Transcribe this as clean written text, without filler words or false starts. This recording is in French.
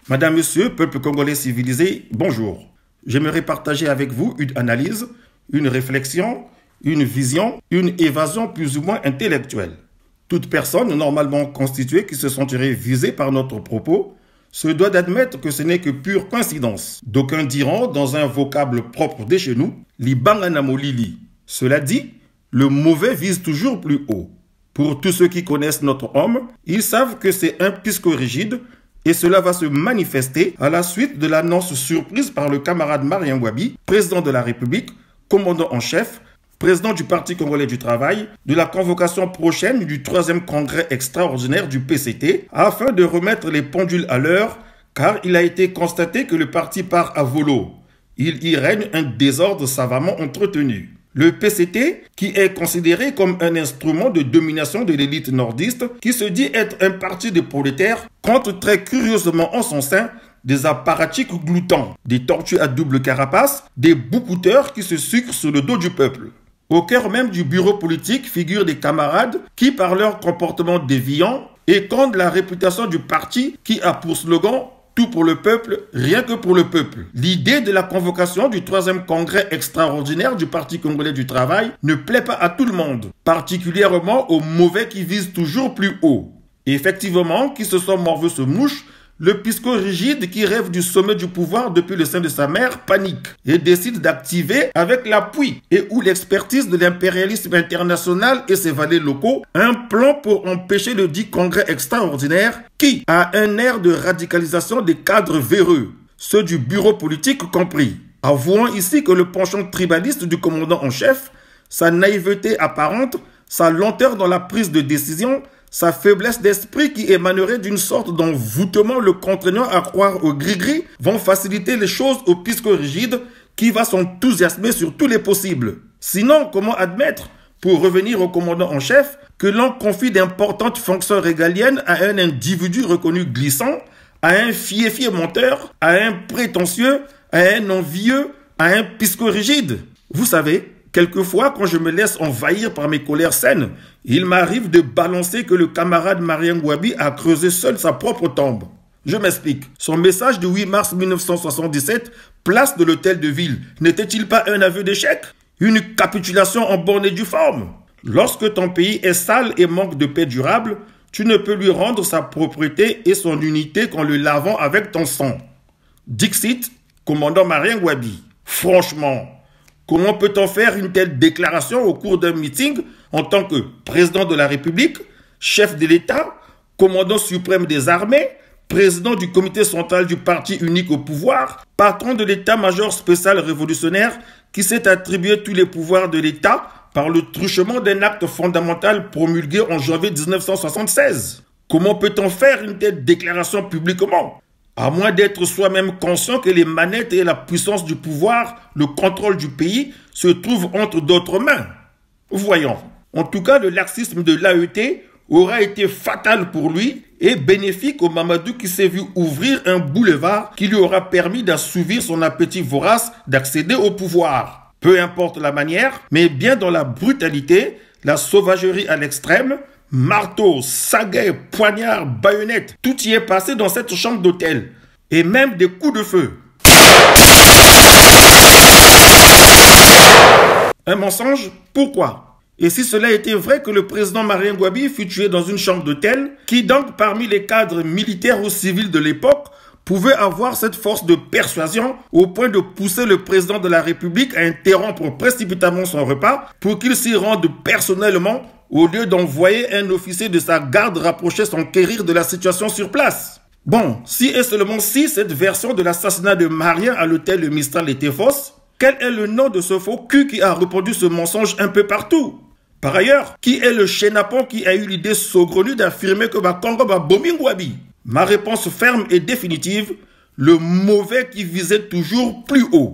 Madame, Monsieur, peuple congolais civilisé, bonjour. J'aimerais partager avec vous une analyse, une réflexion, une vision, une évasion plus ou moins intellectuelle. Toute personne normalement constituée qui se sentirait visée par notre propos se doit d'admettre que ce n'est que pure coïncidence. D'aucuns diront, dans un vocable propre de chez nous, « Libanganamolili ». Cela dit, le mauvais vise toujours plus haut. Pour tous ceux qui connaissent notre homme, ils savent que c'est un pisco-rigide et cela va se manifester à la suite de l'annonce surprise par le camarade Marien Ngouabi, président de la République, commandant en chef, président du Parti congolais du travail, de la convocation prochaine du 3e congrès extraordinaire du PCT, afin de remettre les pendules à l'heure, car il a été constaté que le parti part à volo. Il y règne un désordre savamment entretenu. Le PCT, qui est considéré comme un instrument de domination de l'élite nordiste, qui se dit être un parti de prolétaires, compte très curieusement en son sein des apparatchiks gloutants, des tortues à double carapace, des boucouteurs qui se sucrent sur le dos du peuple. Au cœur même du bureau politique figurent des camarades qui, par leur comportement déviant, écondent la réputation du parti qui a pour slogan « Tout pour le peuple, rien que pour le peuple ». L'idée de la convocation du 3e congrès extraordinaire du Parti congolais du travail ne plaît pas à tout le monde, particulièrement aux mauvais qui visent toujours plus haut. Et effectivement, qui se sont morveux se mouche, le pisco-rigide qui rêve du sommet du pouvoir depuis le sein de sa mère panique et décide d'activer avec l'appui et ou l'expertise de l'impérialisme international et ses valets locaux un plan pour empêcher le dit congrès extraordinaire qui a un air de radicalisation des cadres véreux, ceux du bureau politique compris. Avouons ici que le penchant tribaliste du commandant en chef, sa naïveté apparente, sa lenteur dans la prise de décision, sa faiblesse d'esprit qui émanerait d'une sorte d'envoûtement le contraignant à croire au gris-gris vont faciliter les choses au pisco-rigide qui va s'enthousiasmer sur tous les possibles. Sinon, comment admettre, pour revenir au commandant en chef, que l'on confie d'importantes fonctions régaliennes à un individu reconnu glissant, à un fié-fié menteur, à un prétentieux, à un envieux, à un pisco-rigide? Vous savez, quelquefois, quand je me laisse envahir par mes colères saines, il m'arrive de balancer que le camarade Marien Ngouabi a creusé seul sa propre tombe. Je m'explique. Son message du 8 mars 1977, place de l'hôtel de ville, n'était-il pas un aveu d'échec? Une capitulation en bonne et due forme? Lorsque ton pays est sale et manque de paix durable, tu ne peux lui rendre sa propriété et son unité qu'en le lavant avec ton sang. Dixit, commandant Marien Ngouabi. Franchement, comment peut-on faire une telle déclaration au cours d'un meeting en tant que président de la République, chef de l'État, commandant suprême des armées, président du comité central du parti unique au pouvoir, patron de l'état-major spécial révolutionnaire qui s'est attribué tous les pouvoirs de l'État par le truchement d'un acte fondamental promulgué en janvier 1976? Comment peut-on faire une telle déclaration publiquement? À moins d'être soi-même conscient que les manettes et la puissance du pouvoir, le contrôle du pays, se trouvent entre d'autres mains. Voyons. En tout cas, le laxisme de l'AET aura été fatal pour lui et bénéfique au Mamadou qui s'est vu ouvrir un boulevard qui lui aura permis d'assouvir son appétit vorace d'accéder au pouvoir. Peu importe la manière, mais bien dans la brutalité, la sauvagerie à l'extrême, marteau, sagaie, poignard, baïonnette, tout y est passé dans cette chambre d'hôtel. Et même des coups de feu. Un mensonge? Pourquoi? Et si cela était vrai que le président Marien Ngouabi fut tué dans une chambre d'hôtel, qui donc parmi les cadres militaires ou civils de l'époque pouvait avoir cette force de persuasion au point de pousser le président de la République à interrompre précipitamment son repas pour qu'il s'y rende personnellement au lieu d'envoyer un officier de sa garde rapprocher s'enquérir de la situation sur place? Bon, si et seulement si cette version de l'assassinat de Marien à l'hôtel Mistral était fausse, quel est le nom de ce faux cul qui a répandu ce mensonge un peu partout? Par ailleurs, qui est le chénapon qui a eu l'idée saugrenue d'affirmer que Congo va bomber Ngouabi? Ma réponse ferme et définitive, le mauvais qui visait toujours plus haut.